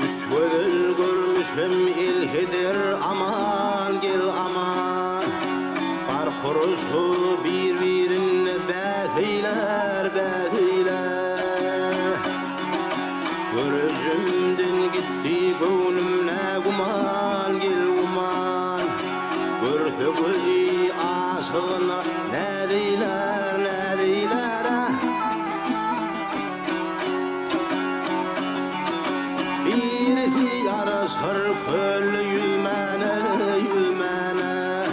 Üç göz görmüşüm ilhidir aman gel aman. Farkuruşu birbirine beheyler beheyler. Gözümden gitti gönlümne guman gel guman. Görse gözü aşığına ne deyler ne deyler. Birisi yarasır köl yüzmene yüzmene.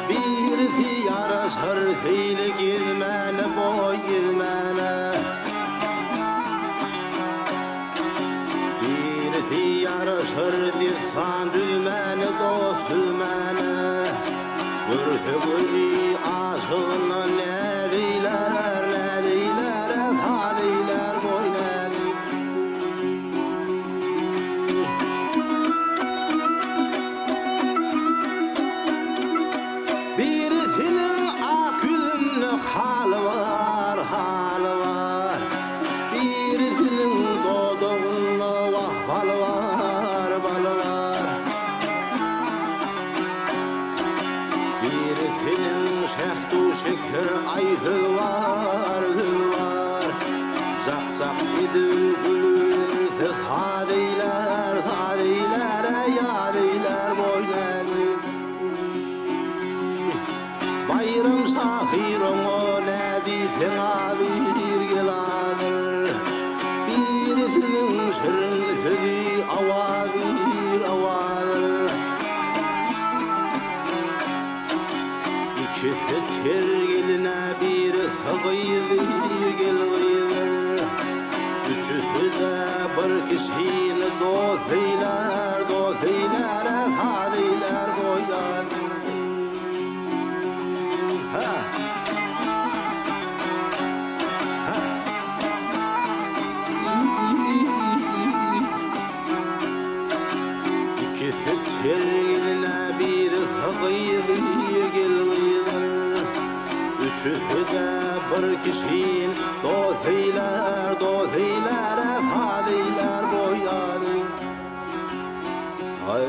Birisi yarasır hile girmene boy girmene. Birisi yarasır difan düzmene dost düzmene. Görse gözü aşığına ne deyler ne deyler haleyler boylar. Birisinin ak yüzünde halı var halı var. Birisinin dodağında bal var bal var. Birisinin şehtu şeker ayrı var gül var. Zak zak idil gülür hadeyler yadeyler boylar. Bayram sahiromo nedi tenabir gelanır. Birisinin sırrı avadir avadır. İki fetter geline bir hıgıydır gel gıydır. Üçüsü de bir kişiyle dozeyler hadeyler boylar. İki fetter geline bir hıgıydır gel gıydır. Üçüsü de bir kişiyle dozeyler hadeyler boylar. Ay